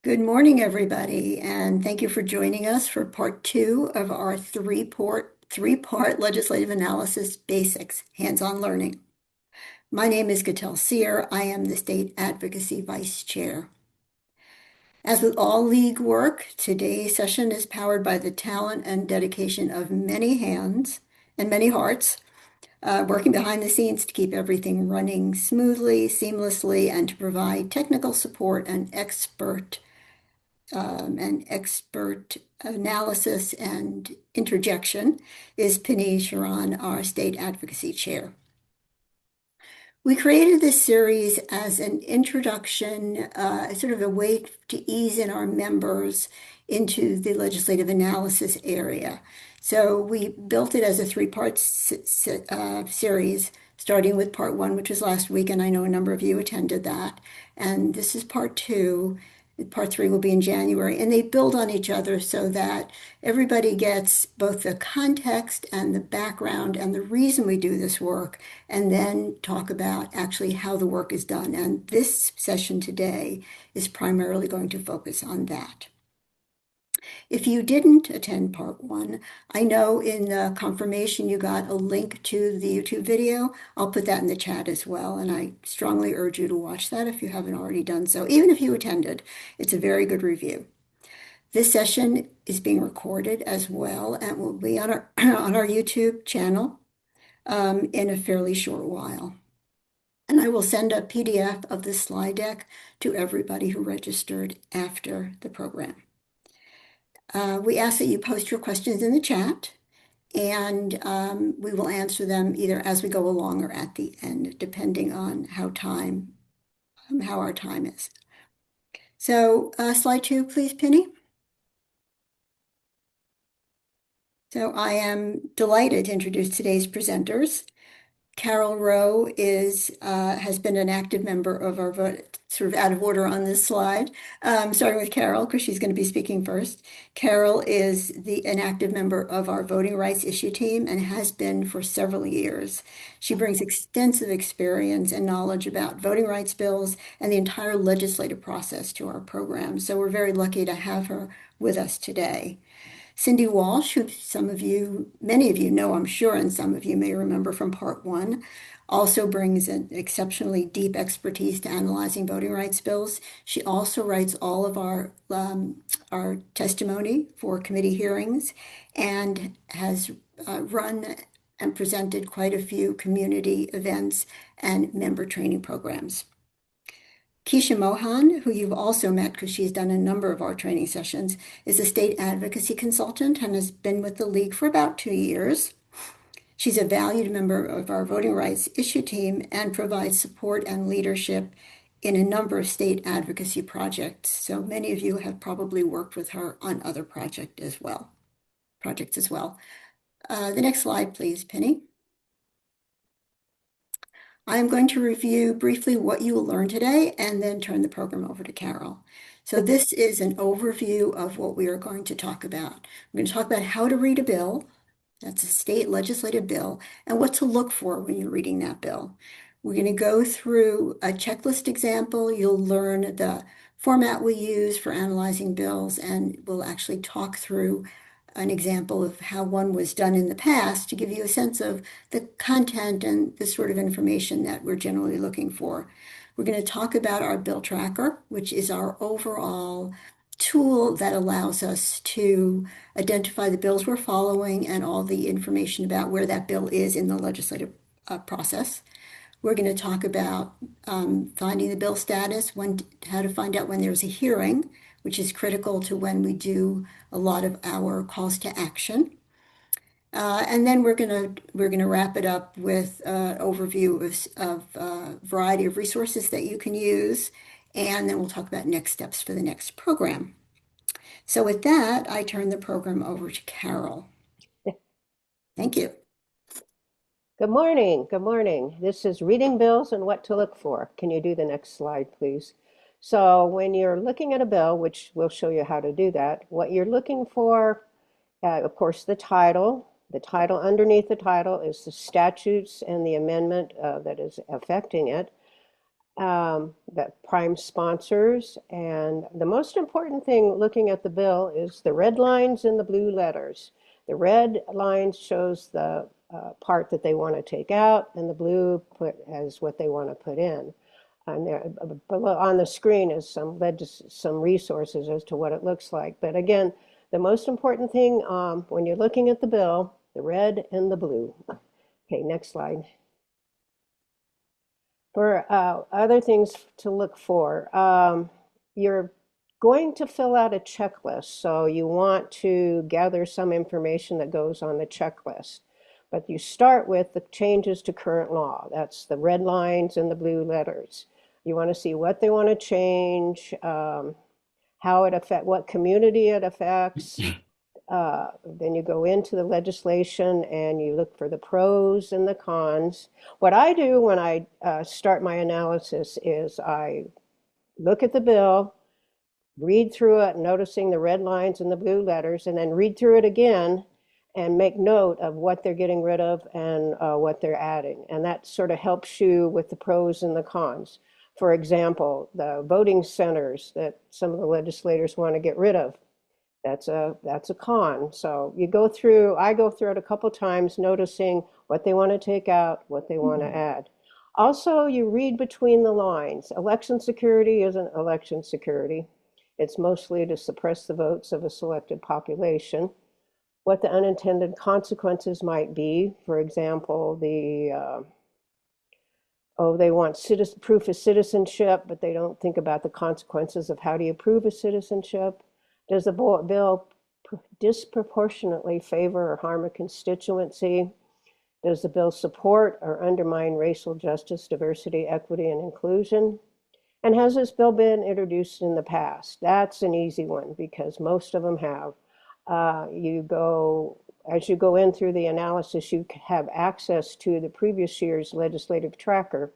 Good morning, everybody, and thank you for joining us for part two of our three-part legislative analysis basics, hands-on learning. My name is Gatel Sear. I am the State Advocacy Vice Chair. As with all league work, today's session is powered by the talent and dedication of many hands and many hearts, working behind the scenes to keep everything running smoothly, seamlessly, and to provide technical support and expert analysis and interjection is Penny Sharon, our State Advocacy Chair. We created this series as an introduction, sort of a way to ease in our members into the legislative analysis area. So we built it as a three-part series, starting with part one, which was last week, and I know a number of you attended that. And this is part two. Part three will be in January, and they build on each other so that everybody gets both the context and the background and the reason we do this work, and then talk about actually how the work is done. And this session today is primarily going to focus on that. If you didn't attend part one, I know in the confirmation you got a link to the YouTube video. I'll put that in the chat as well, and I strongly urge you to watch that if you haven't already done so. Even if you attended, it's a very good review. This session is being recorded as well and will be on our, on our YouTube channel in a fairly short while. And I will send a PDF of this slide deck to everybody who registered after the program. We ask that you post your questions in the chat, and we will answer them either as we go along or at the end, depending on how our time is. So slide two, please, Penny. So I am delighted to introduce today's presenters. Carol Rowe has been an active member of our vote, sort of out of order on this slide, starting with Carol, because she's going to be speaking first. Carol is an active member of our voting rights issue team and has been for several years. She brings extensive experience and knowledge about voting rights bills and the entire legislative process to our program. So we're very lucky to have her with us today. Cindy Walsh, who many of you know, I'm sure, and some of you may remember from part one, also brings an exceptionally deep expertise to analyzing voting rights bills. She also writes all of our testimony for committee hearings and has run and presented quite a few community events and member training programs. Keisha Mohan, who you've also met because she's done a number of our training sessions, is a state advocacy consultant and has been with the League for about 2 years. She's a valued member of our voting rights issue team and provides support and leadership in a number of state advocacy projects. So many of you have probably worked with her on other projects as well. The next slide, please, Penny. I'm going to review briefly what you will learn today and then turn the program over to Carol. So this is an overview of what we are going to talk about. We're going to talk about how to read a bill. That's a state legislative bill, and what to look for when you're reading that bill. We're going to go through a checklist example. You'll learn the format we use for analyzing bills, and we'll actually talk through an example of how one was done in the past to give you a sense of the content and the sort of information that we're generally looking for. We're going to talk about our bill tracker, which is our overall tool that allows us to identify the bills we're following and all the information about where that bill is in the legislative process. We're going to talk about finding the bill status, how to find out when there's a hearing, which is critical to when we do a lot of our calls to action. And then we're gonna wrap it up with an overview of a variety of resources that you can use, and then we'll talk about next steps for the next program. So with that, I turn the program over to Carol. Thank you. Good morning. Good morning. This is reading bills and what to look for. Can you do the next slide, please? So when you're looking at a bill, which we'll show you how to do that, what you're looking for, of course, the title. The title, underneath the title is the statutes and the amendment that is affecting it. the prime sponsors. And the most important thing looking at the bill is the red lines and the blue letters. The red line shows the part that they want to take out, and the blue put as what they want to put in. And there, below on the screen is some resources as to what it looks like. But again, the most important thing when you're looking at the bill, the red and the blue. Okay, next slide. For other things to look for, you're going to fill out a checklist. So you want to gather some information that goes on the checklist. But you start with the changes to current law. That's the red lines and the blue letters. You want to see what they want to change, how it affects, what community it affects. Then you go into the legislation and you look for the pros and the cons. What I do when I start my analysis is I look at the bill, read through it, noticing the red lines and the blue letters, and then read through it again and make note of what they're getting rid of and what they're adding. And that sort of helps you with the pros and the cons. For example, the voting centers that some of the legislators want to get rid of. That's a con. So I go through it a couple times, noticing what they want to take out, what they want to add. Also, you read between the lines. Election security isn't election security. It's mostly to suppress the votes of a selected population. What the unintended consequences might be, for example, they want proof of citizenship, but they don't think about the consequences of how do you prove a citizenship. Does the bill disproportionately favor or harm a constituency? Does the bill support or undermine racial justice, diversity, equity, and inclusion? And has this bill been introduced in the past? That's an easy one because most of them have. As you go in through the analysis, you have access to the previous year's legislative tracker,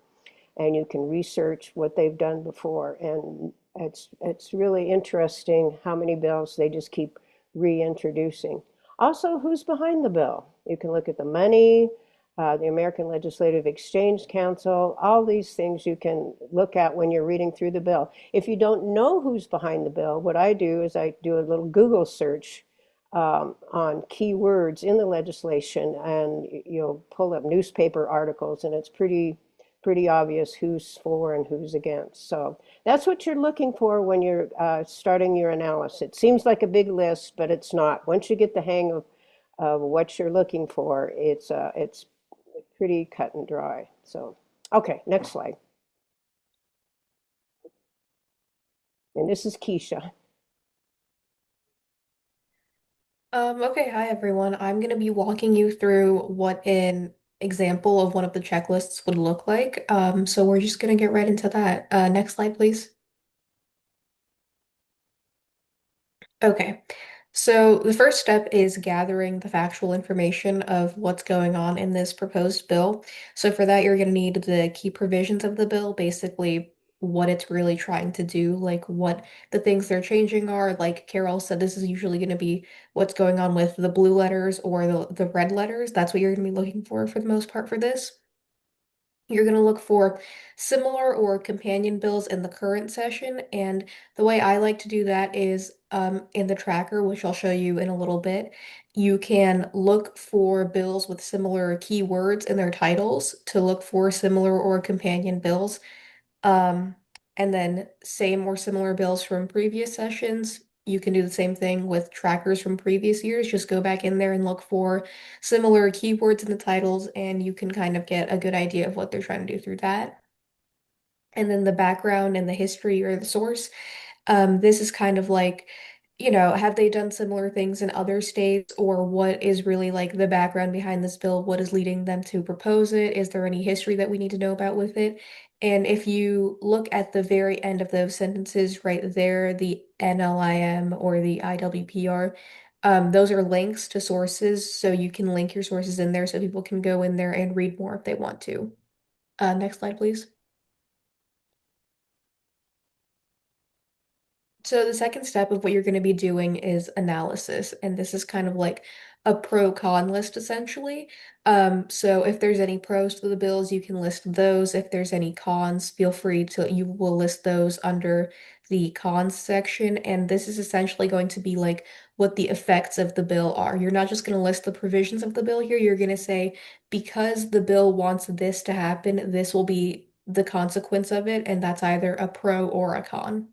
and you can research what they've done before. And it's really interesting how many bills they just keep reintroducing. Also, who's behind the bill? You can look at the money, the American Legislative Exchange Council, all these things you can look at when you're reading through the bill. If you don't know who's behind the bill, what I do is I do a little Google search on keywords in the legislation, and you'll pull up newspaper articles, and it's pretty obvious who's for and who's against. So that's what you're looking for when you're starting your analysis. It seems like a big list, but it's not. Once you get the hang of what you're looking for, it's pretty cut and dry. So, okay, next slide. And this is Keisha. Okay, hi everyone. I'm going to be walking you through what an example of one of the checklists would look like. So we're just going to get right into that. Next slide, please. Okay, so the first step is gathering the factual information of what's going on in this proposed bill. So for that, you're going to need the key provisions of the bill, basically what it's really trying to do, like what the things they're changing are. Like Carol said, this is usually going to be what's going on with the blue letters or the red letters. That's what you're going to be looking for the most part for this. You're going to look for similar or companion bills in the current session. And the way I like to do that is in the tracker, which I'll show you in a little bit, you can look for bills with similar keywords in their titles to look for similar or companion bills. Um, and then same or similar bills from previous sessions. You can do the same thing with trackers from previous years. Just go back in there and look for similar keywords in the titles, and you can kind of get a good idea of what they're trying to do through that. And then the background and the history or the source. This is kind of like, have they done similar things in other states, or what is really like the background behind this bill? What is leading them to propose it? Is there any history that we need to know about with it? And if you look at the very end of those sentences right there, the NLIM or the IWPR, those are links to sources, so you can link your sources in there so people can go in there and read more if they want to. Next slide, please. So the second step of what you're going to be doing is analysis, and this is kind of like a pro-con list essentially. So if there's any pros to the bills, you can list those. If there's any cons, feel free to, you will list those under the cons section. And this is essentially going to be like what the effects of the bill are. You're not just going to list the provisions of the bill here. You're going to say, because the bill wants this to happen, this will be the consequence of it, and that's either a pro or a con.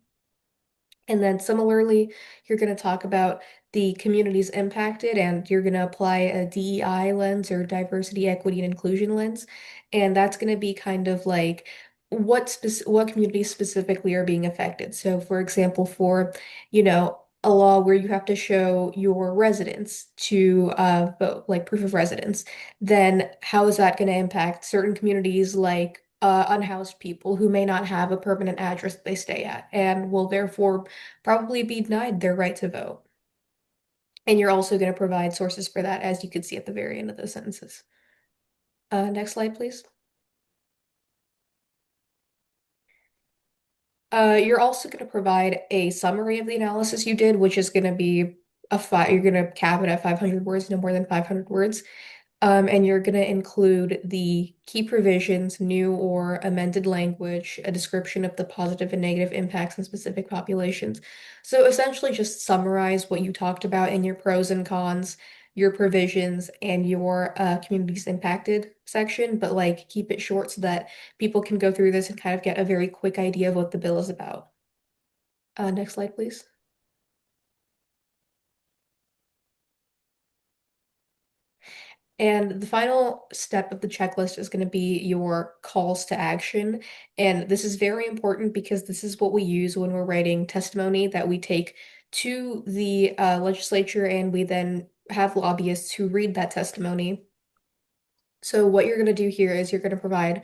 And then similarly, you're going to talk about the communities impacted and you're going to apply a DEI lens or diversity, equity, and inclusion lens. And that's going to be kind of like what communities specifically are being affected. So for example, for, a law where you have to show your residence to vote, like proof of residence, then how is that going to impact certain communities like unhoused people who may not have a permanent address that they stay at and will therefore probably be denied their right to vote. And you're also going to provide sources for that, as you can see at the very end of those sentences. Next slide, please. You're also going to provide a summary of the analysis you did, which is going to be you're going to cap it at 500 words, no more than 500 words. And you're going to include the key provisions, new or amended language, a description of the positive and negative impacts on specific populations. So essentially, just summarize what you talked about in your pros and cons, your provisions, and your communities impacted section, but like keep it short so that people can go through this and kind of get a very quick idea of what the bill is about. Next slide, please. And the final step of the checklist is going to be your calls to action. And this is very important because this is what we use when we're writing testimony that we take to the legislature, and we then have lobbyists who read that testimony. So what you're going to do here is you're going to provide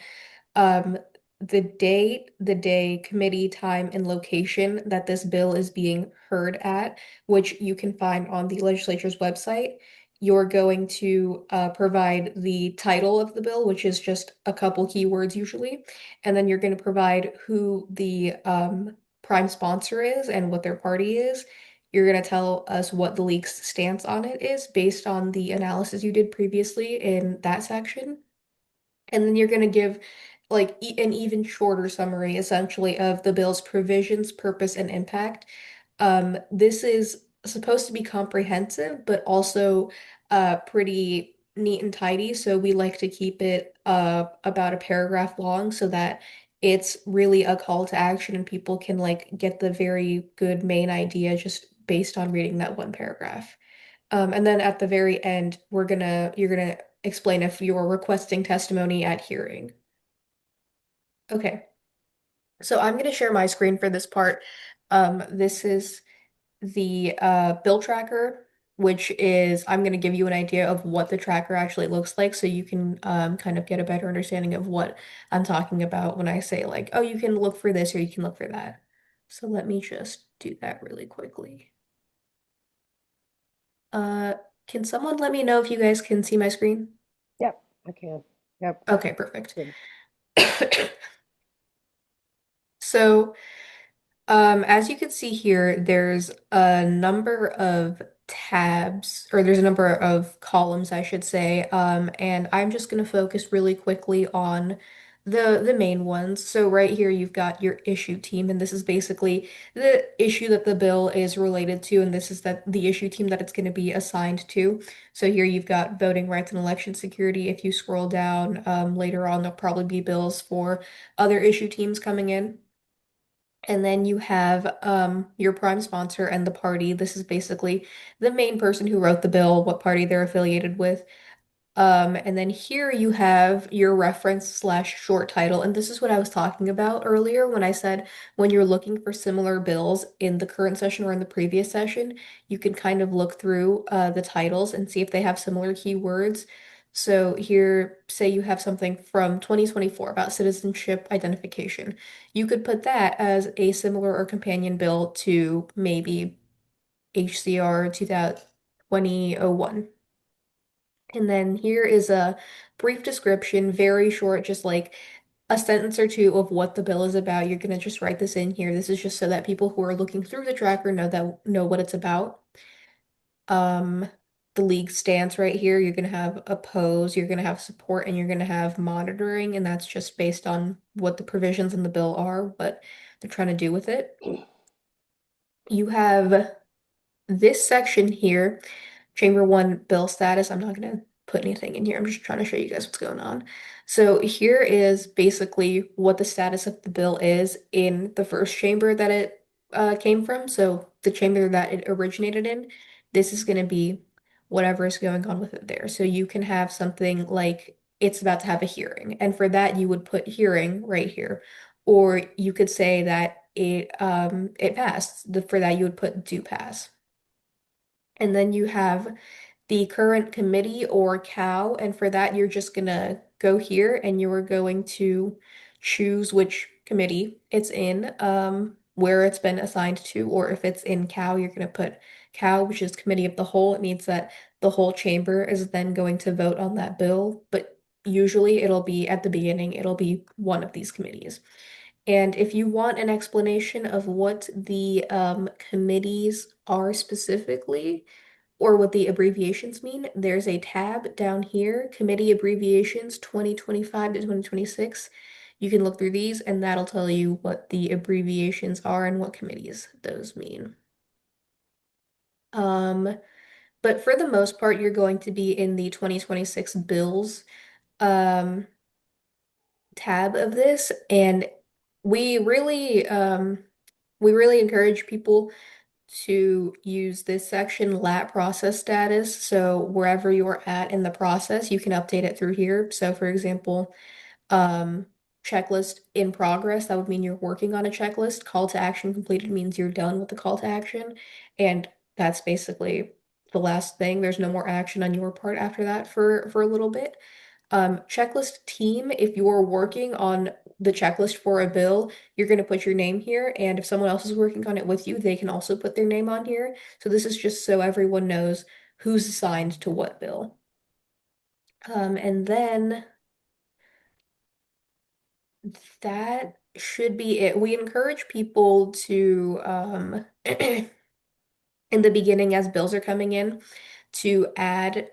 um, the date, the day, committee, time, and location that this bill is being heard at, which you can find on the legislature's website. You're going to provide the title of the bill, which is just a couple keywords usually, and then you're going to provide who the prime sponsor is and what their party is. You're going to tell us what the league's stance on it is based on the analysis you did previously in that section. And then you're going to give like an even shorter summary essentially of the bill's provisions, purpose, and impact. This is supposed to be comprehensive, but also pretty neat and tidy. So we like to keep it about a paragraph long so that it's really a call to action and people can like get the very good main idea just based on reading that one paragraph. And then at the very end, you're gonna explain if you're requesting testimony at hearing. Okay, so I'm gonna share my screen for this part. This is the bill tracker, which is I'm gonna give you an idea of what the tracker actually looks like, so you can kind of get a better understanding of what I'm talking about when I say like, oh, you can look for this or you can look for that. So let me just do that really quickly. Uh, can someone let me know if you guys can see my screen? Yep, I can. Yep, Okay, perfect. good. So, as you can see here, there's a number of tabs, or there's a number of columns, I should say, and I'm just going to focus really quickly on the main ones. So right here, you've got your issue team, and this is basically the issue that the bill is related to, and this is that the issue team that it's going to be assigned to. So here you've got voting rights and election security. If you scroll down, later on, there'll probably be bills for other issue teams coming in. And then you have your prime sponsor and the party. This is basically the main person who wrote the bill, what party they're affiliated with. And then here you have your reference slash short title. And this is what I was talking about earlier when I said when you're looking for similar bills in the current session or in the previous session, you can kind of look through the titles and see if they have similar keywords. So here, say you have something from 2024 about citizenship identification. You could put that as a similar or companion bill to maybe HCR 2001. And then here is a brief description, very short, just like a sentence or two of what the bill is about. You're gonna just write this in here. This is just so that people who are looking through the tracker know what it's about. Um, the league stance right here, you're gonna have oppose, you're gonna have support, and you're gonna have monitoring, and that's just based on what the provisions in the bill are, what they're trying to do with it. You have this section here, Chamber 1 bill status. I'm not going to put anything in here. I'm just trying to show you guys what's going on. So here is basically what the status of the bill is in the first chamber that it came from. So the chamber that it originated in, this is going to be whatever is going on with it there. So you can have something like it's about to have a hearing. And for that, you would put hearing right here. Or you could say that it passed. For that, you would put do pass. And then you have the current committee or cow, and for that you're just gonna go here and you are going to choose which committee it's in, where it's been assigned to, or if it's in cow, you're gonna put cow, which is committee of the whole. It means that the whole chamber is then going to vote on that bill, but usually it'll be at the beginning, it'll be one of these committees. And if you want an explanation of what the committees are specifically, or what the abbreviations mean, there's a tab down here, Committee Abbreviations 2025 to 2026. You can look through these, and that'll tell you what the abbreviations are and what committees those mean. Um, but for the most part, you're going to be in the 2026 bills um, tab of this, and we really we really encourage people to use this section, lat process status. So wherever you're at in the process, you can update it through here. So for example, um, checklist in progress, that would mean you're working on a checklist. Call to action completed means you're done with the call to action. And that's basically the last thing. There's no more action on your part after that for a little bit. Checklist team, if you're working on the checklist for a bill, you're going to put your name here. And if someone else is working on it with you, they can also put their name on here. So this is just so everyone knows who's assigned to what bill. And then that should be it. We encourage people to, in the beginning, as bills are coming in, to add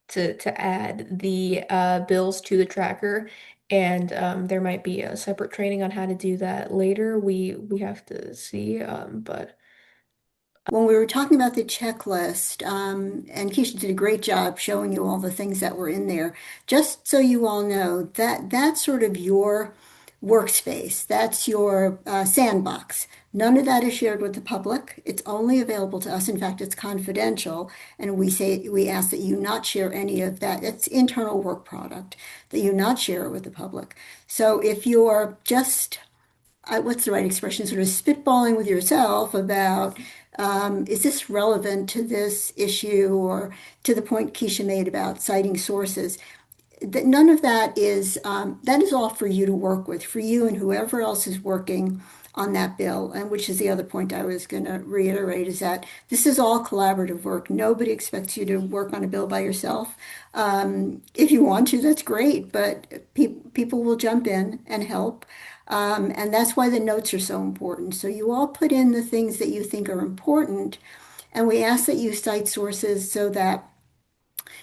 to add the bills to the tracker, and there might be a separate training on how to do that later. We have to see, but When we were talking about the checklist, and Keisha did a great job showing you all the things that were in there, just so you all know that that's sort of your workspace. That's your sandbox. None of that is shared with the public. It's only available to us. In fact, it's confidential, and we ask that you not share any of that. It's internal work product that you not share it with the public. So if you're just what's the right expression, sort of spitballing with yourself about is this relevant to this issue or to the point Keisha made about citing sources? That none of that is all for you to work with, for you and whoever else is working on that bill. And which is the other point I was going to reiterate is that this is all collaborative work. Nobody expects you to work on a bill by yourself. If you want to, that's great, but people will jump in and help. And that's why the notes are so important. So you all put in the things that you think are important, and we ask that you cite sources so that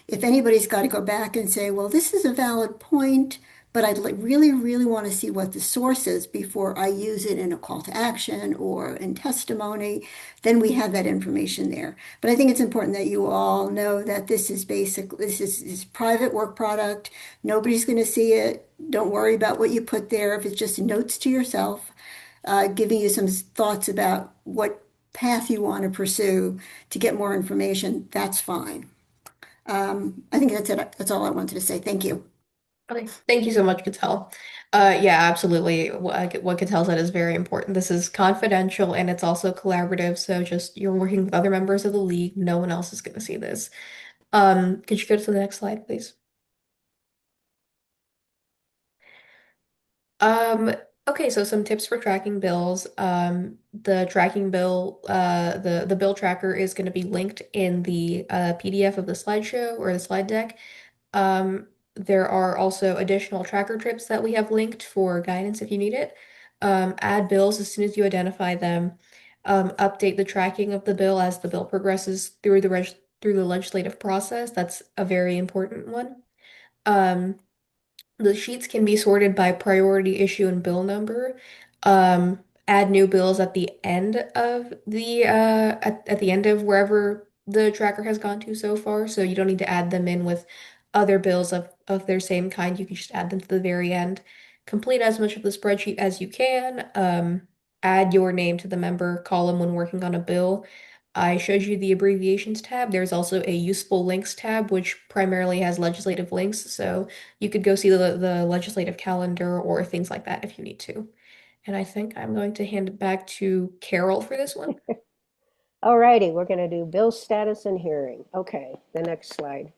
if anybody's got to go back and say, well, this is a valid point, but I'd really, really want to see what the source is before I use it in a call to action or in testimony, then we have that information there. But I think it's important that you all know that this is private work product. Nobody's going to see it. Don't worry about what you put there. If it's just notes to yourself, giving you some thoughts about what path you want to pursue to get more information, that's fine. I think that's it. That's all I wanted to say. Thank you. okay. Thank you so much, Cattell. Yeah, absolutely. What Cattell said is very important. This is confidential and it's also collaborative. So just you're working with other members of the league. No one else is going to see this. Could you go to the next slide, please? Um, okay, so some tips for tracking bills. The tracking bill, the bill tracker is going to be linked in the PDF of the slideshow or the slide deck. Um, There are also additional tracker trips that we have linked for guidance if you need it. Add bills as soon as you identify them. Update the tracking of the bill as the bill progresses through the legislative process. That's a very important one. Um, the sheets can be sorted by priority issue and bill number. Add new bills at the end of at the end of wherever the tracker has gone to so far. So you don't need to add them in with other bills of their same kind. You can just add them to the very end. Complete as much of the spreadsheet as you can. Add your name to the member column when working on a bill. I showed you the abbreviations tab. There's also a useful links tab, which primarily has legislative links. So you could go see the legislative calendar or things like that if you need to. And I think I'm going to hand it back to Carol for this one. All righty, we're going to do bill status and hearing. Okay, the next slide.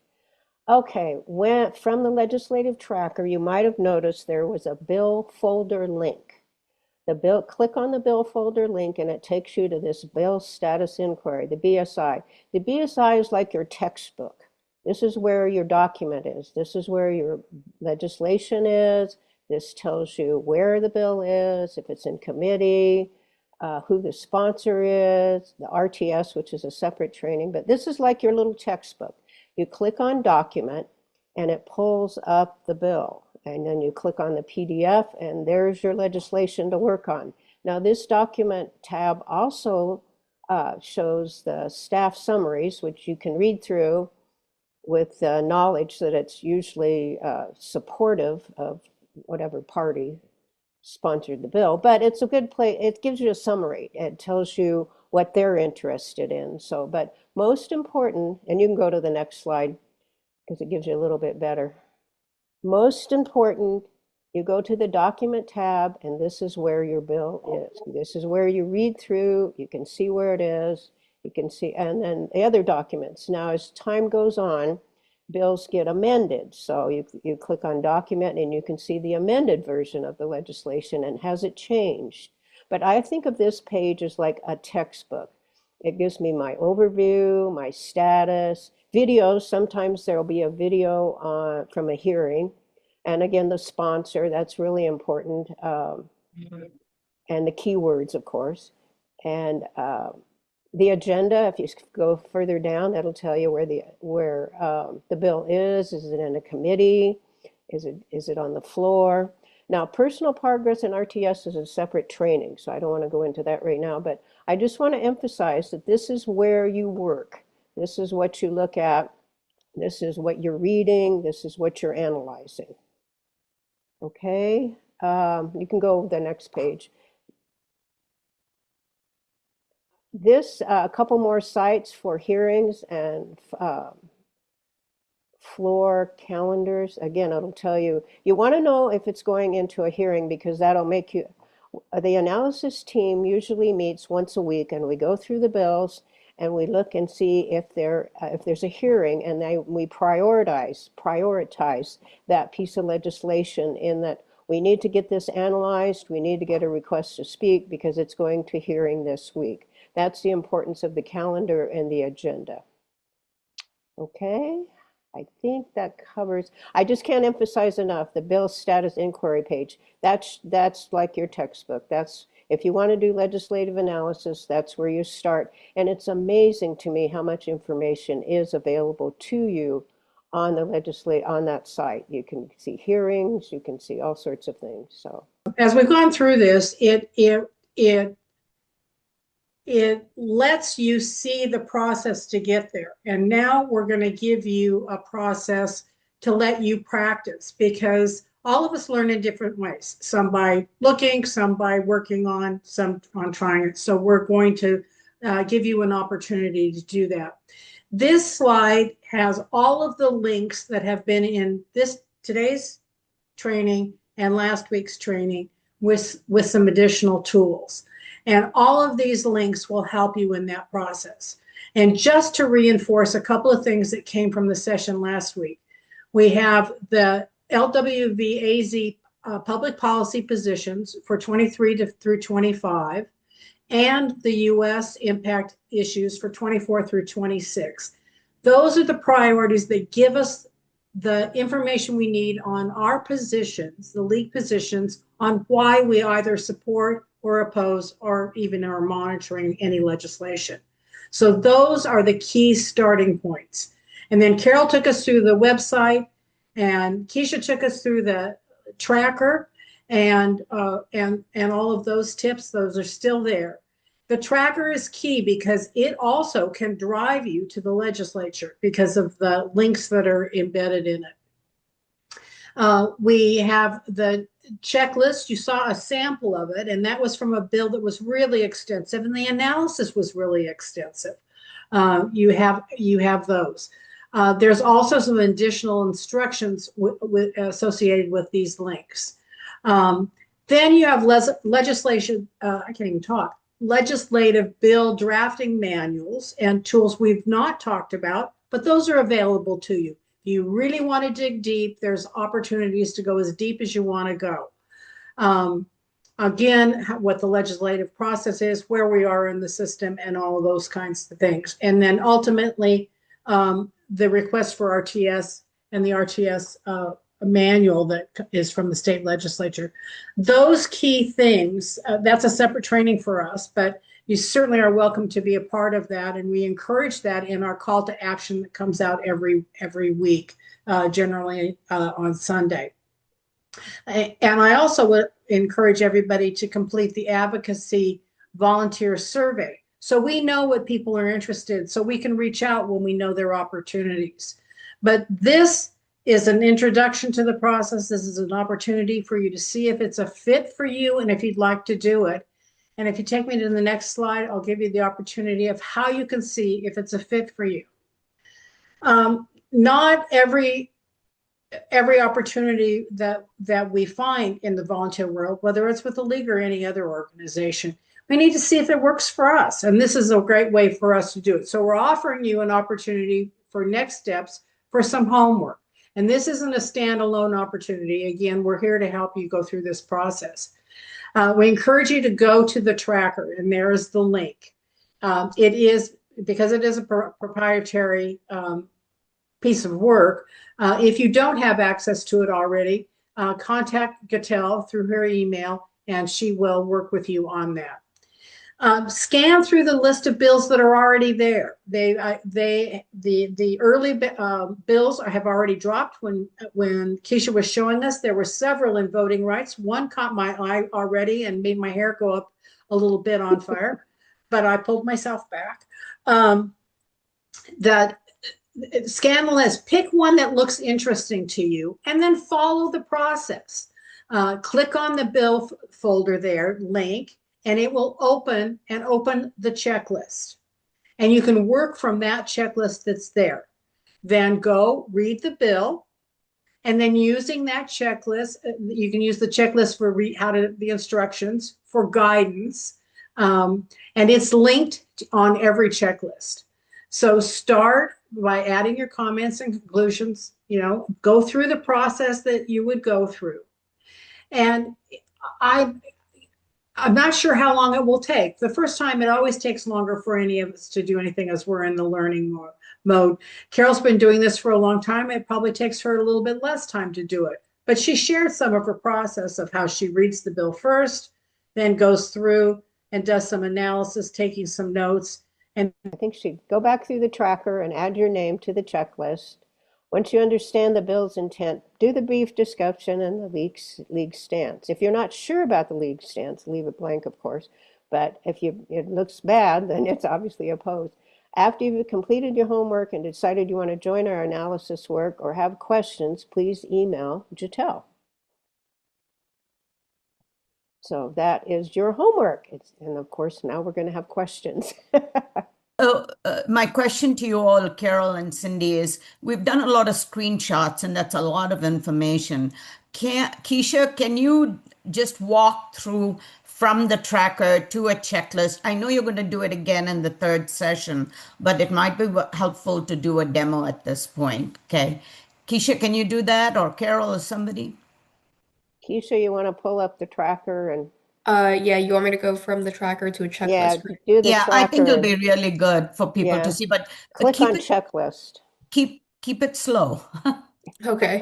Okay, when from the legislative tracker, you might have noticed there was a bill folder link. Click on the bill folder link and it takes you to this bill status inquiry, the BSI. The BSI is like your textbook. This is where your document is. This is where your legislation is. This tells you where the bill is, if it's in committee, who the sponsor is, the RTS, which is a separate training, but this is like your little textbook. You click on document and it pulls up the bill. And then you click on the PDF and there's your legislation to work on. Now this document tab also shows the staff summaries, which you can read through with knowledge that it's usually supportive of whatever party sponsored the bill, but it's a good place. It gives you a summary. It tells you what they're interested in. So, but most important, and you can go to the next slide because it gives you a little bit better. Most important, you go to the document tab and this is where your bill is. This is where you read through, you can see where it is, you can see, and then the other documents. Now, as time goes on, bills get amended. So you click on document and you can see the amended version of the legislation and has it changed. But I think of this page as like a textbook. It gives me my overview, my status, videos. Sometimes there'll be a video from a hearing. And again, the sponsor, that's really important. And the keywords, of course. And the agenda, if you go further down, that'll tell you where the bill is. Is it in a committee? Is it on the floor? Now, personal progress in RTS is a separate training, so I don't want to go into that right now, but I just want to emphasize that this is where you work. This is what you look at. This is what you're reading. This is what you're analyzing. Okay, you can go to the next page. This, a couple more sites for hearings and floor calendars. Again, it'll tell you, you want to know if it's going into a hearing because that'll make you, the analysis team usually meets once a week and we go through the bills and we look and see if there's a hearing and we prioritize that piece of legislation in that we need to get this analyzed, we need to get a request to speak because it's going to hearing this week. That's the importance of the calendar and the agenda. Okay, I think that covers, I just can't emphasize enough, the bill status inquiry page. That's like your textbook. That's, if you want to do legislative analysis, that's where you start. And it's amazing to me how much information is available to you on that site. You can see hearings, you can see all sorts of things. So as we've gone through this, it lets you see the process to get there. And now we're going to give you a process to let you practice because all of us learn in different ways, some by looking, some by working on, some on trying it. So we're going to give you an opportunity to do that. This slide has all of the links that have been in today's training and last week's training with some additional tools. And all of these links will help you in that process. And just to reinforce a couple of things that came from the session last week, we have the LWVAZ public policy positions for 23 through 25, and the U.S. impact issues for 24 through 26. Those are the priorities that give us the information we need on our positions, the league positions, on why we either support or oppose or even are monitoring any legislation. So those are the key starting points. And then Carol took us through the website, and Keisha took us through the tracker, and all of those tips. Those are still there. The tracker is key because it also can drive you to the legislature because of the links that are embedded in it. We have the checklist. You saw a sample of it, and that was from a bill that was really extensive, and the analysis was really extensive. You have those. There's also some additional instructions associated with these links. Then you have legislation. I can't even talk. Legislative bill drafting manuals and tools we've not talked about, but those are available to you. If you really want to dig deep, there's opportunities to go as deep as you want to go. Again, what the legislative process is, where we are in the system, and all of those kinds of things. And then ultimately, the request for RTS and the RTS manual that is from the state legislature. Those key things, that's a separate training for us, but you certainly are welcome to be a part of that. And we encourage that in our call to action that comes out every week, generally on Sunday. And I also would encourage everybody to complete the advocacy volunteer survey. So we know what people are interested in, so we can reach out when we know there are opportunities. But this is an introduction to the process. This is an opportunity for you to see if it's a fit for you and if you'd like to do it. And if you take me to the next slide, I'll give you the opportunity of how you can see if it's a fit for you. Not every opportunity that we find in the volunteer world, whether it's with the league or any other organization, we need to see if it works for us. And this is a great way for us to do it. So we're offering you an opportunity for next steps for some homework. And this isn't a standalone opportunity. Again, we're here to help you go through this process. We encourage you to go to the tracker, and there is the link. It is, because it is a proprietary piece of work, if you don't have access to it already, contact Gatel through her email, and she will work with you on that. Scan through the list of bills that are already there. The early bills have already dropped. When Keisha was showing us, there were several in voting rights. One caught my eye already and made my hair go up a little bit on fire, but I pulled myself back. Scan the list, pick one that looks interesting to you, and then follow the process. Click on the bill folder there, link, and it will open the checklist. And you can work from that checklist that's there. Then go read the bill, and then using that checklist, you can use the checklist for the instructions for guidance, and it's linked on every checklist. So start by adding your comments and conclusions, go through the process that you would go through. And I'm not sure how long it will take. The first time, it always takes longer for any of us to do anything as we're in the learning mode. Carol's been doing this for a long time. It probably takes her a little bit less time to do it. But she shared some of her process of how she reads the bill first, then goes through and does some analysis, taking some notes. And I think she'd go back through the tracker and add your name to the checklist. Once you understand the bill's intent, do the brief discussion and the league stance. If you're not sure about the league stance, leave it blank, of course. But if it looks bad, then it's obviously opposed. After you've completed your homework and decided you want to join our analysis work or have questions, please email Jatel. So that is your homework. And of course, now we're going to have questions. My question to you all, Carol and Cindy, is we've done a lot of screenshots, and that's a lot of information. Keisha, can you just walk through from the tracker to a checklist? I know you're going to do it again in the third session, but it might be helpful to do a demo at this point. Okay. Keisha, can you do that, or Carol or somebody? Keisha, you want to pull up the tracker and Yeah, you want me to go from the tracker to a checklist? do the Yeah, tracker. I think it'll be really good for people Yeah. to see, but Click keep on it checklist. keep it slow. Okay.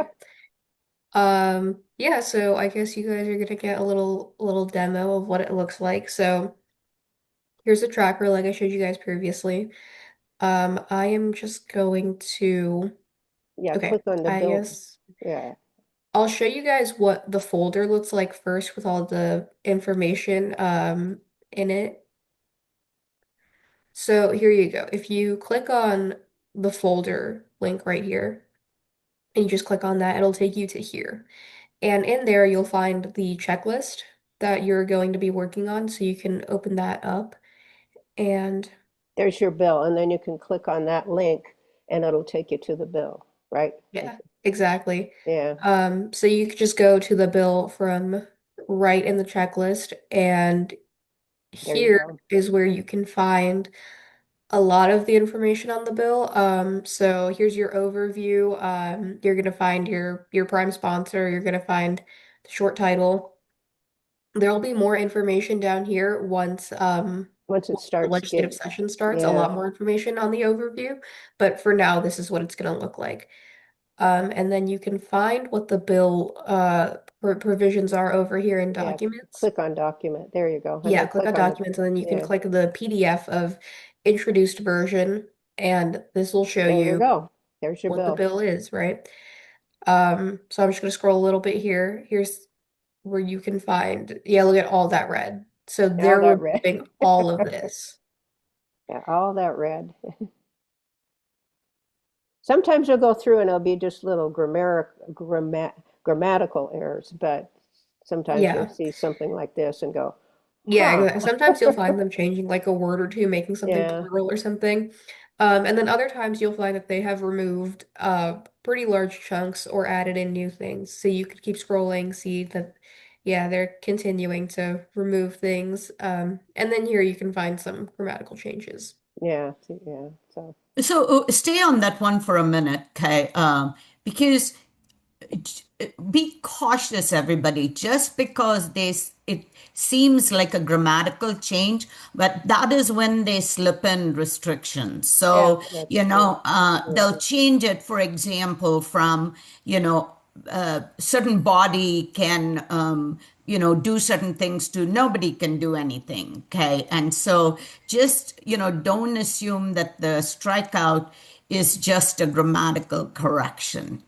Yeah, so I guess you guys are gonna get a little demo of what it looks like. So here's a tracker like I showed you guys previously. I am just going to, Yeah, okay, click on the I bill. guess Yeah, I'll show you guys what the folder looks like first with all the information in it. So here you go. If you click on the folder link right here and you just click on that, it'll take you to here. And in there, you'll find the checklist that you're going to be working on. So you can open that up. And there's your bill, and then you can click on that link, and it'll take you to the bill, right? yeah, exactly. Yeah, So you could just go to the bill from right in the checklist, and there you here go. is where you can find a lot of the information on the bill. So here's your overview. You're gonna find your prime sponsor. You're gonna find the short title. There'll be more information down here Once it once the starts legislative getting, session starts, a yeah, lot more information on the overview. But for now, this is what it's gonna look like. And then you can find what the bill provisions are over here in yeah, documents. click on document. There you go. And Yeah, then click click on on the, documents and then you can yeah, click the PDF of introduced version and this will show there you you go. There's your what the bill. bill is, right? So I'm just gonna scroll a little bit here. Here's where you can find, yeah, look at all that red. So All they're that red. removing all of this. Yeah, all that red. Sometimes you'll go through and it'll be just little grammatical errors, but sometimes you'll Yeah. see something like this and go, Yeah, huh, sometimes you'll find them changing like a word or two, making something yeah, plural or something. And then other times you'll find that they have removed pretty large chunks or added in new things. So you could keep scrolling, see that, yeah, they're continuing to remove things. And then here you can find some grammatical changes. yeah, yeah. So, So stay on that one for a minute, okay? Because be cautious, everybody. Just because it seems like a grammatical change, but that is when they slip in restrictions. yeah, So, that's true. they'll Mhm. change it, for example, from, certain body can, do certain things to nobody can do anything. Okay. And so just, don't assume that the strikeout is just a grammatical correction.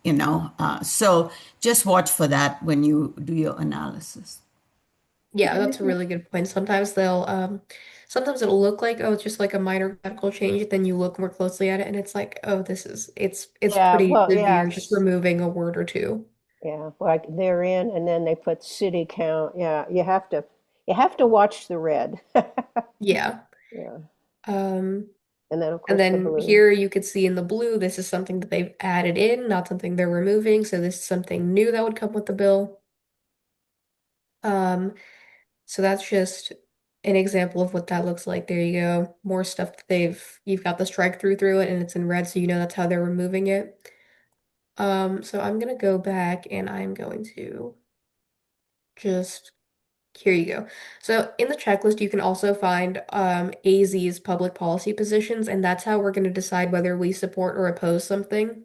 So just watch for that when you do your analysis. Yeah, that's a really good point. Sometimes it'll look like, oh, it's just like a minor grammatical change. Then you look more closely at it and it's like, oh, it's Yeah, pretty well, yeah, severe, just removing a word or two. yeah, like they're in, and then they put city count. Yeah, you have to watch the red. Yeah. Yeah, Um, and then of and course the then blue. here you could see in the blue, this is something that they've added in, not something they're removing. So this is something new that would come with the bill. Um, so that's just an example of what that looks like. There you go. More stuff that you've got the strike through it and it's in red, so you know that's how they're removing it. So I'm gonna go back and I'm going to just here you go. So in the checklist, you can also find AZ's public policy positions, and that's how we're going to decide whether we support or oppose something.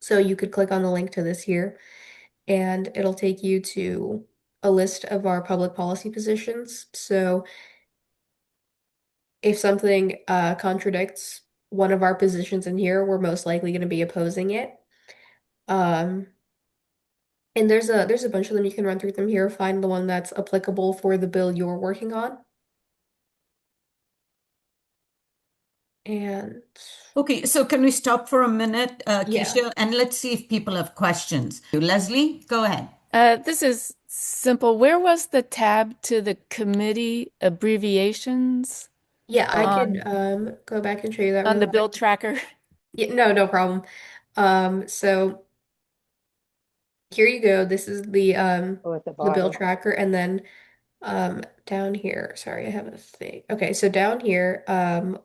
So you could click on the link to this here, and it'll take you to a list of our public policy positions. So if something contradicts one of our positions in here, we're most likely going to be opposing it. Um, and there's a bunch of them. You can run through them here, find the one that's applicable for the bill you're working on. And Okay, so can we stop for a minute, yeah. Keisha, and let's see if people have questions. Leslie, go ahead. This is simple. Where was the tab to the committee abbreviations Yeah, I could on go back and show you that on real the quick. bill tracker? Yeah, no problem. So here you go. This is Oh, at the the bill bottom. tracker and then down here, sorry, I have a thing. Okay, so down here,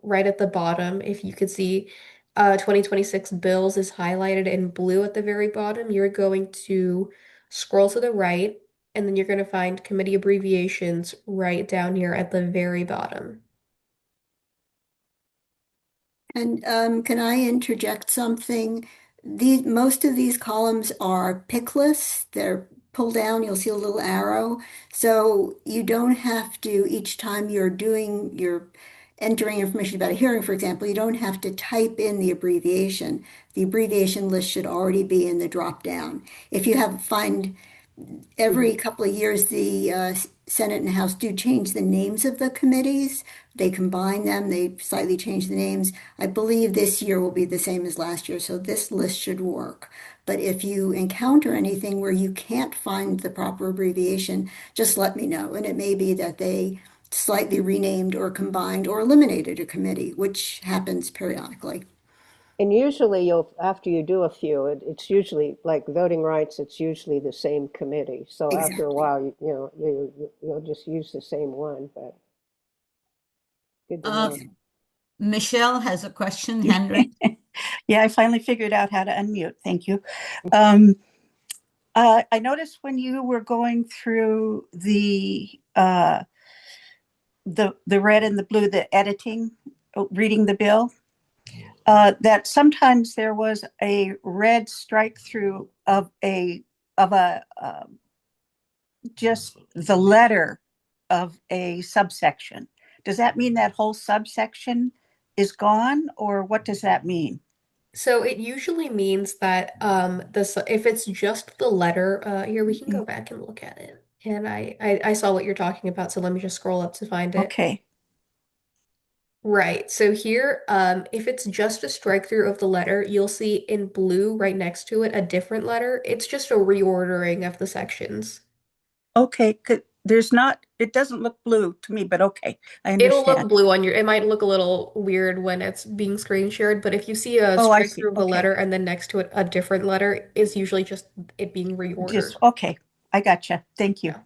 right at the bottom, if you could see 2026 bills is highlighted in blue at the very bottom, you're going to scroll to the right and then you're going to find committee abbreviations right down here at the very bottom. And can I interject something? Most of these columns are pick lists. They're pulled down, you'll see a little arrow. So you don't have to, each time you're entering information about a hearing, for example, you don't have to type in the abbreviation. The abbreviation list should already be in the drop down. If you find every couple of years, the Senate and House do change the names of the committees. They combine them, they slightly change the names. I believe this year will be the same as last year, so this list should work. But if you encounter anything where you can't find the proper abbreviation, just let me know. And it may be that they slightly renamed or combined or eliminated a committee, which happens periodically. And usually after you do a few, it's usually like voting rights, it's usually the same committee. So after a Exactly. while, you'll just use the same one, but good to Uh, know. Michelle has a question, Henry. Yeah, I finally figured out how to unmute. Thank you. I noticed when you were going through the red and the blue, the editing, reading the bill, that sometimes there was a red strike through of a just the letter of a subsection. Does that mean that whole subsection is gone, or what does that mean? So it usually means that if it's just the letter, here we can go back and look at it. And I saw what you're talking about, so let me just scroll up to find it. Okay. Right. So here, if it's just a strike through of the letter, you'll see in blue right next to it a different letter. It's just a reordering of the sections. Okay, there's not, it doesn't look blue to me, but okay, I It'll look understand. blue on it might look a little weird when it's being screen shared, but if you see a Oh, I strike see. through of a Okay. letter and then next to it a different letter is usually just it being reordered. Just, okay. I gotcha. Thank you. Yeah.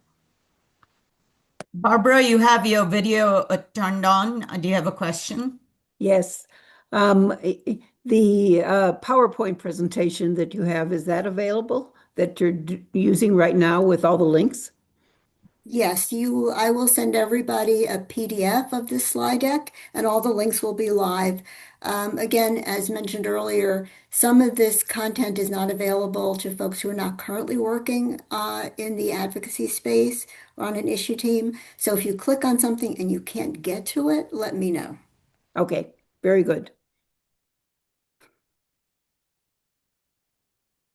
Barbara, you have your video turned on. Do you have a question? Yes. The PowerPoint presentation that you have, is that available that you're using right now with all the links? Yes, I will send everybody a PDF of this slide deck and all the links will be live. Again, as mentioned earlier, some of this content is not available to folks who are not currently working in the advocacy space or on an issue team. So if you click on something and you can't get to it, let me know. Okay, very good.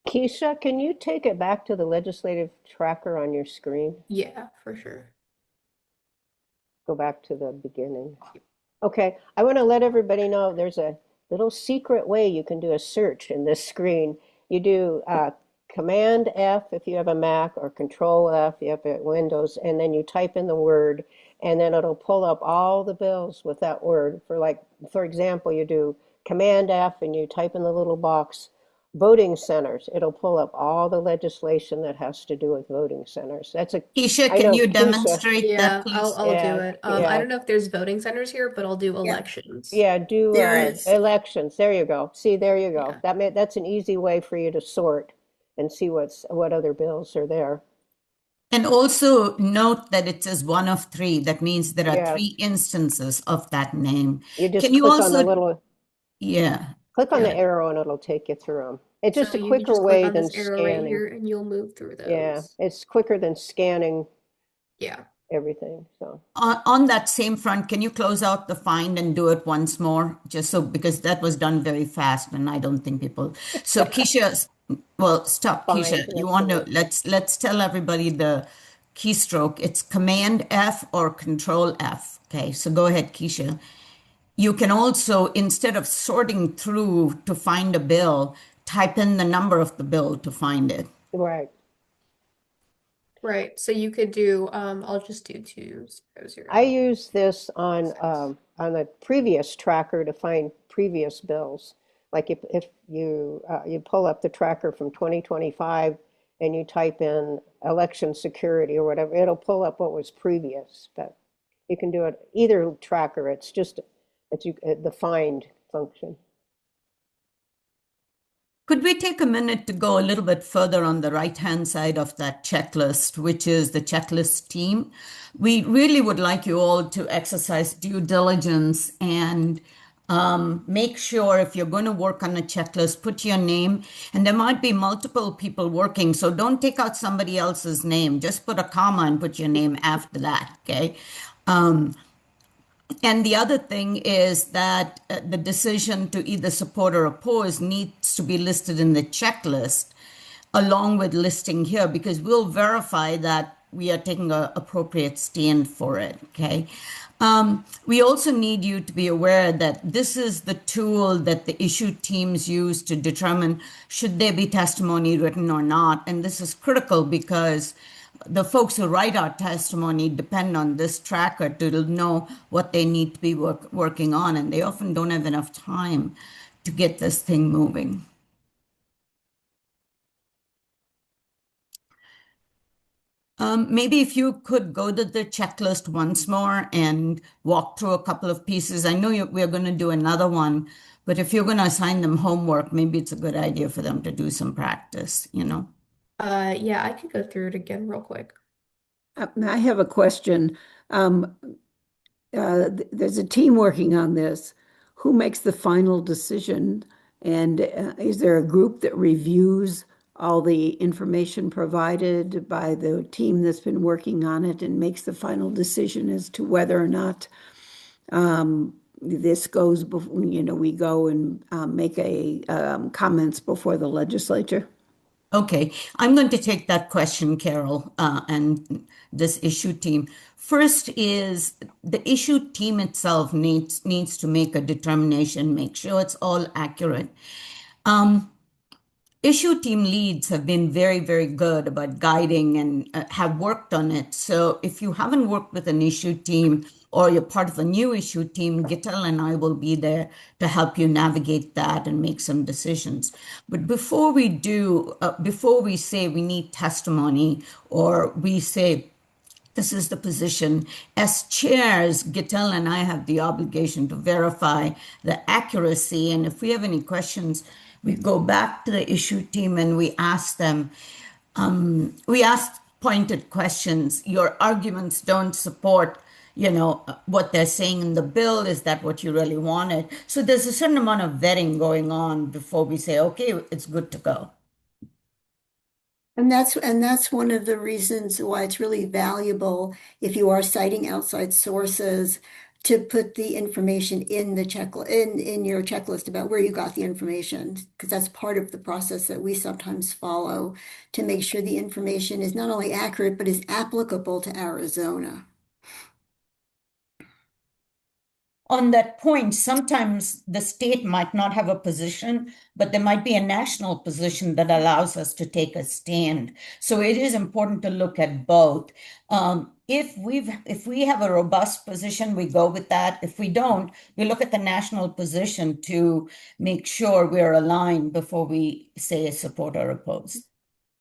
Keisha, can you take it back to the legislative tracker on your screen? Yeah, for sure. Go back to the beginning. Okay, I want to let everybody know there's a little secret way you can do a search in this screen. You do Command F if you have a Mac or Control F if you have a Windows, and then you type in the word, and then it'll pull up all the bills with that word. For example, you do Command F and you type in the little box voting centers. It'll pull up all the legislation that has to do with voting centers. Keisha, I can know you Keisha. demonstrate that, Yeah, I'll please? I'll do Yeah, it. I yeah. don't know if there's voting centers here, but I'll do Yeah, elections. Yeah, do there is. elections. There you go. See, there you go. Yeah. That's an easy way for you to sort and see what other bills are there. And also note that it says one of three. That means there are Yeah, three instances of that name. you just Can you click on also, yeah, the yeah. arrow and it'll take you through them. It's So just a you can quicker just click way on than this arrow right scanning. here and you'll move through Yeah, those. it's quicker than scanning Yeah. everything. So On that same front, can you close out the find and do it once more? Just so, because that was done very fast and I don't think people. So Keisha, well, stop, Keisha. find, You that's the want to, word. let's tell everybody the keystroke. It's Command F or Control F. Okay, so go ahead, Keisha. You can also, instead of sorting through to find a bill, type in the number of the bill to find it. Right. Right. So you could do I'll just do 200. I use this Six. on a previous tracker to find previous bills. Like if you pull up the tracker from 2025 and you type in election security or whatever, it'll pull up what was previous. But you can do it either tracker. The find function. Could we take a minute to go a little bit further on the right-hand side of that checklist, which is the checklist team? We really would like you all to exercise due diligence and Make sure if you're going to work on a checklist, put your name, and there might be multiple people working. So don't take out somebody else's name. Just put a comma and put your name after that. Okay. And the other thing is that the decision to either support or oppose needs to be listed in the checklist along with listing here because we'll verify that we are taking an appropriate stand for it. Okay. We also need you to be aware that this is the tool that the issue teams use to determine should there be testimony written or not. And this is critical because the folks who write our testimony depend on this tracker to know what they need to be working on, and they often don't have enough time to get this thing moving. Maybe if you could go to the checklist once more and walk through a couple of pieces. I know we're going to do another one, but if you're going to assign them homework, maybe it's a good idea for them to do some practice, you know? Yeah, I could go through it again real quick. I have a question. There's a team working on this. Who makes the final decision? And is there a group that reviews all the information provided by the team that's been working on it and makes the final decision as to whether or not this goes before, we go and make comments before the legislature? Okay, I'm going to take that question, Carol, and this issue team. First is the issue team itself needs to make a determination, make sure it's all accurate. Issue team leads have been very, very good about guiding and have worked on it. So if you haven't worked with an issue team or you're part of a new issue team, Gittel and I will be there to help you navigate that and make some decisions. But before we do, before we say we need testimony or we say this is the position. As chairs, Gittel and I have the obligation to verify the accuracy. And if we have any questions, we go back to the issue team and we ask them, we ask pointed questions. Your arguments don't support, what they're saying in the bill. Is that what you really wanted? So there's a certain amount of vetting going on before we say, okay, it's good to go. And that's one of the reasons why it's really valuable if you are citing outside sources to put the information in the in your checklist about where you got the information, because that's part of the process that we sometimes follow to make sure the information is not only accurate but is applicable to Arizona. On that point, sometimes the state might not have a position, but there might be a national position that allows us to take a stand. So it is important to look at both. If we have a robust position, we go with that. If we don't, we look at the national position to make sure we're aligned before we say support or oppose.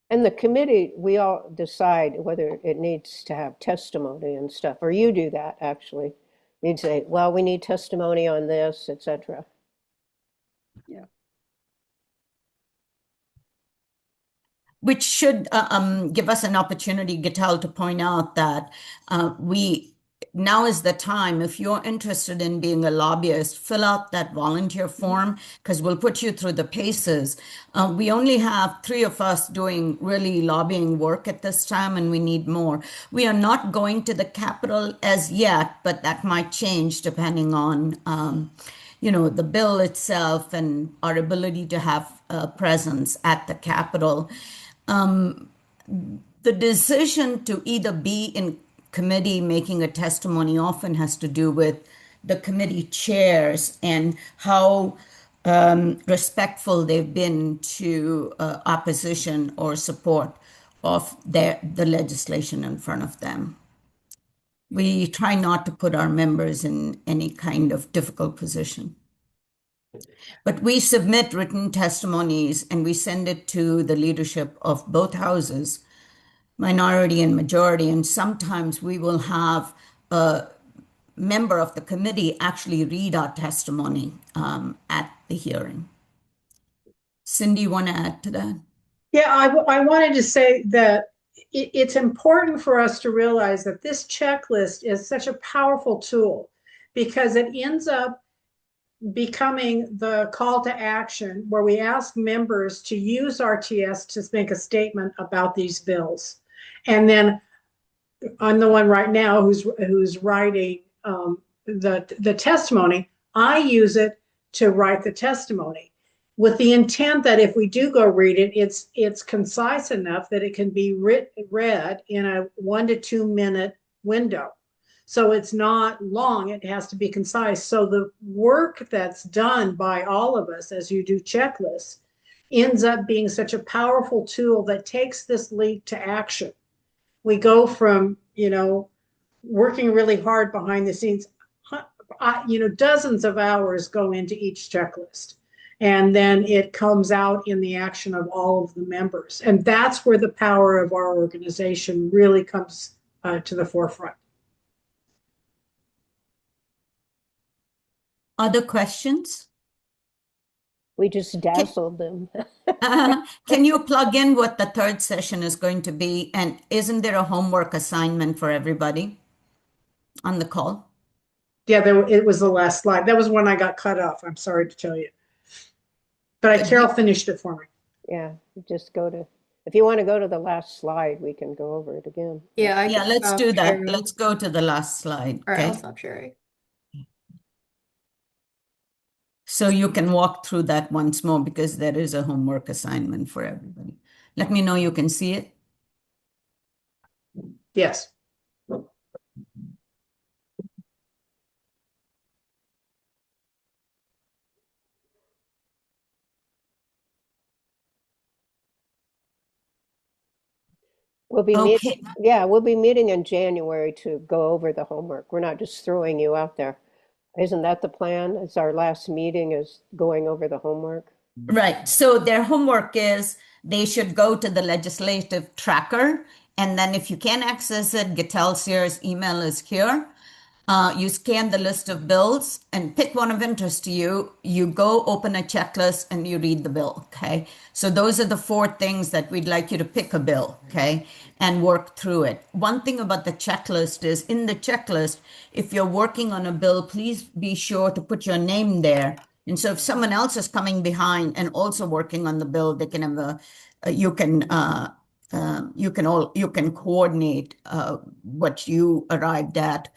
And the committee, we all decide whether it needs to have testimony and stuff, or you do that actually. You'd say, well, we need testimony on this, etc. Yeah. Which should give us an opportunity, Gittel, to point out that now is the time. If you're interested in being a lobbyist, fill out that volunteer form because we'll put you through the paces. We only have 3 of us doing really lobbying work at this time, and we need more. We are not going to the Capitol as yet, but that might change depending on the bill itself and our ability to have a presence at the Capitol. The decision to either be in committee making a testimony often has to do with the committee chairs and how respectful they've been to opposition or support of the legislation in front of them. We try not to put our members in any kind of difficult position. But we submit written testimonies and we send it to the leadership of both houses, minority and majority, and sometimes we will have a member of the committee actually read our testimony at the hearing. Cindy, you want to add to that? Yeah, I wanted to say that it's important for us to realize that this checklist is such a powerful tool because it ends up becoming the call to action where we ask members to use RTS to make a statement about these bills. And then I'm the one right now who's writing the testimony. I use it to write the testimony with the intent that if we do go read it, it's concise enough that it can be read in a 1 to 2 minute window. So it's not long, it has to be concise. So the work that's done by all of us as you do checklists ends up being such a powerful tool that takes this lead to action. We go from, working really hard behind the scenes, dozens of hours go into each checklist. And then it comes out in the action of all of the members. And that's where the power of our organization really comes to the forefront. Other questions? We just dazzled them. Can you plug in what the third session is going to be? And isn't there a homework assignment for everybody on the call? Yeah, it was the last slide. That was when I got cut off. I'm sorry to tell you. But Carol finished it for me. Yeah, just if you want to go to the last slide, we can go over it again. Yeah, Yeah, let's stop do that. sharing. Let's go to the last slide. All right, I'll Okay. stop sharing. So you can walk through that once more because there is a homework assignment for everybody. Let me know you can see it. Yes. We'll be Okay. we'll be meeting in January to go over the homework. We're not just throwing you out there. Isn't that the plan? It's our last meeting is going over the homework. Right. So their homework is they should go to the legislative tracker. And then if you can't access it, Gitel's email is here. You scan the list of bills and pick one of interest to you. You go open a checklist and you read the bill. Okay. So those are the 4 things that we'd like you to pick a bill. Okay. And work through it. One thing about the checklist is in the checklist, if you're working on a bill, please be sure to put your name there. And so if someone else is coming behind and also working on the bill, they can have you can coordinate what you arrived at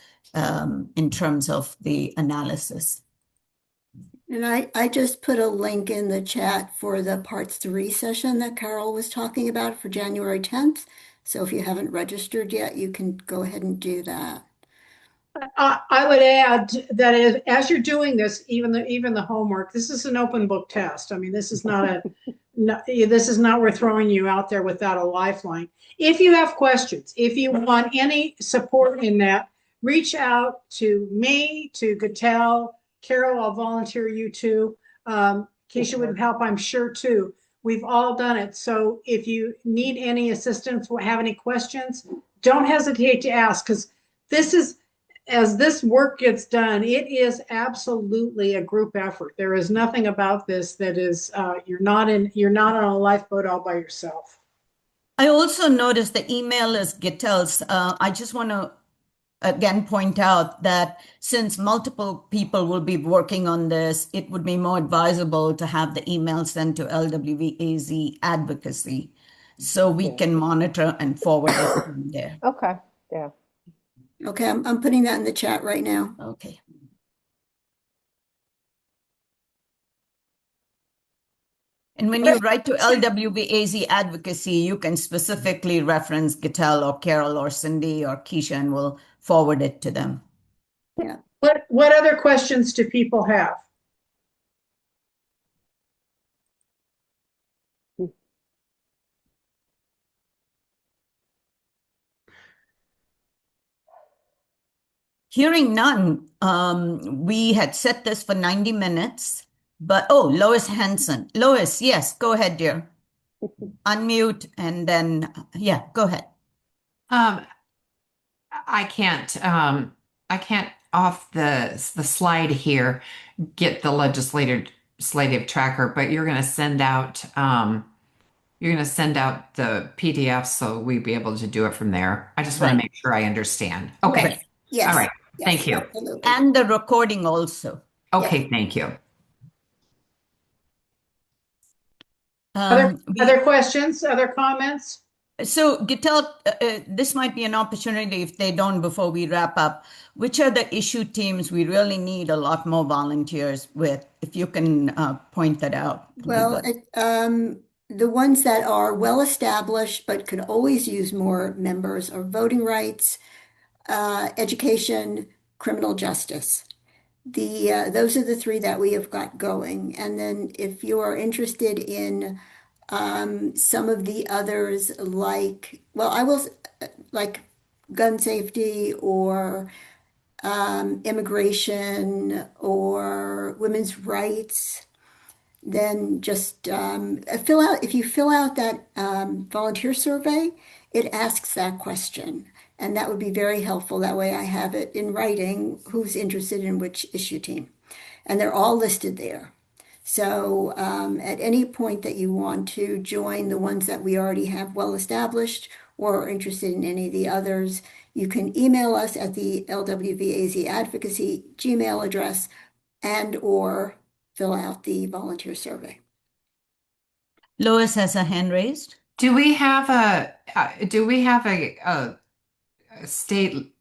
in terms of the analysis. And I just put a link in the chat for the Parts 3 session that Carol was talking about for January 10th. So if you haven't registered yet, you can go ahead and do that. I would add that as you're doing this, even the homework, this is an open book test. I mean, this is not we're throwing you out there without a lifeline. If you have questions, if you want any support in that, reach out to me, to Gatel, Carol. I'll volunteer you too. Keisha would help, I'm sure too. We've all done it. So if you need any assistance or have any questions, don't hesitate to ask, because as this work gets done, it is absolutely a group effort. There is nothing about this that is you're not on a lifeboat all by yourself. I also noticed the email is Gitel's. I just want to again point out that since multiple people will be working on this, it would be more advisable to have the email sent to LWVAZ advocacy so we can monitor and forward it from there. Okay. Yeah. Okay, I'm putting that in the chat right now. Okay. And when you write to LWVAZ advocacy, you can specifically reference Gitel or Carol or Cindy or Keisha, and we'll forward it to them. Yeah. What other questions do people have? Hearing none, we had set this for 90 minutes, but Lois Hanson. Lois, yes, go ahead, dear. Unmute and then, yeah, go ahead. I can't off the slide here get the legislative tracker, but you're going to send out the PDF so we'd be able to do it from there. I just want to make sure I understand. Okay. Yes. All right. Yes, Thank you. absolutely. And the recording also. Okay, thank you. Other We questions, other comments? So, Gitel, this might be an opportunity if they don't before we wrap up. Which are the issue teams we really need a lot more volunteers with? If you can point that out, it'll be Well, good. the ones that are well established but could always use more members are voting rights, education, criminal justice. Those are the three that we have got going. And then if you are interested in some of the others, like, well, I will like gun safety or immigration or women's rights, then just if you fill out that volunteer survey, it asks that question. And that would be very helpful. That way I have it in writing who's interested in which issue team. And they're all listed there. So at any point that you want to join the ones that we already have well established or are interested in any of the others, you can email us at the LWVAZ advocacy Gmail address and or fill out the volunteer survey. Lois has a hand raised. Do we have a state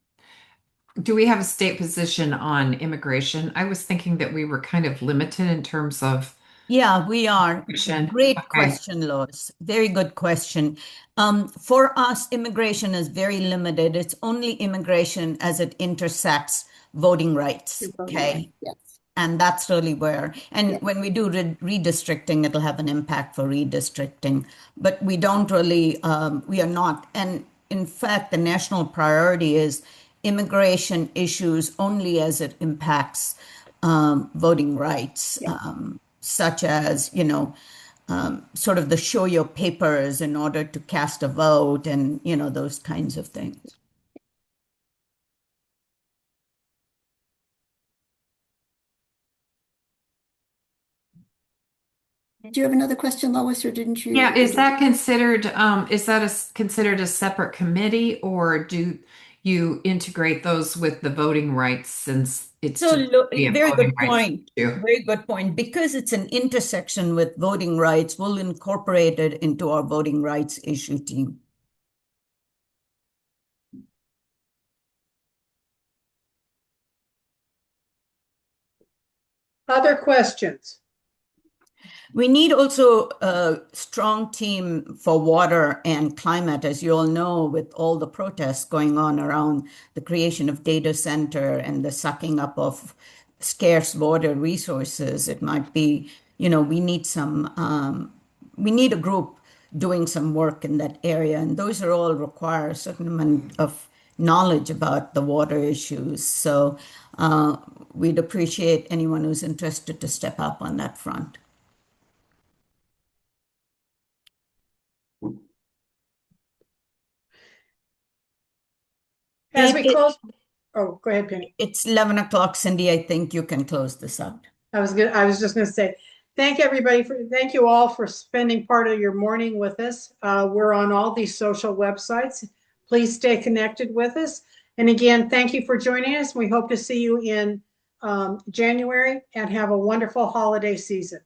do we have a state position on immigration? I was thinking that we were kind of limited in terms of Yeah, we are. immigration. Great Okay. question, Lois. Very good question. For us, immigration is very limited. It's only immigration as it intersects voting rights. Your voting Okay. rights, yes. And that's really where, and Yeah. when we do redistricting, it'll have an impact for redistricting. But we don't really, we are not. And in fact, the national priority is immigration issues only as it impacts voting rights, Yeah. such as, sort of the show your papers in order to cast a vote and, those kinds of things. Did you have another question, Lois, or didn't you? Yeah, is that considered considered a separate committee, or do you integrate those with the voting rights since it's So, to be a very voting good rights point. issue? Very good point. Because it's an intersection with voting rights, we'll incorporate it into our voting rights issue team. Other questions? We need also a strong team for water and climate, as you all know, with all the protests going on around the creation of data center and the sucking up of scarce water resources. It might be, we need a group doing some work in that area, and those are all require a certain amount of knowledge about the water issues. So we'd appreciate anyone who's interested to step up on that front. As we close, oh, go ahead, Penny. It's 11 o'clock, Cindy. I think you can close this out. I was just going to say, thank you all for spending part of your morning with us. We're on all these social websites. Please stay connected with us. And again, thank you for joining us. We hope to see you in January and have a wonderful holiday season.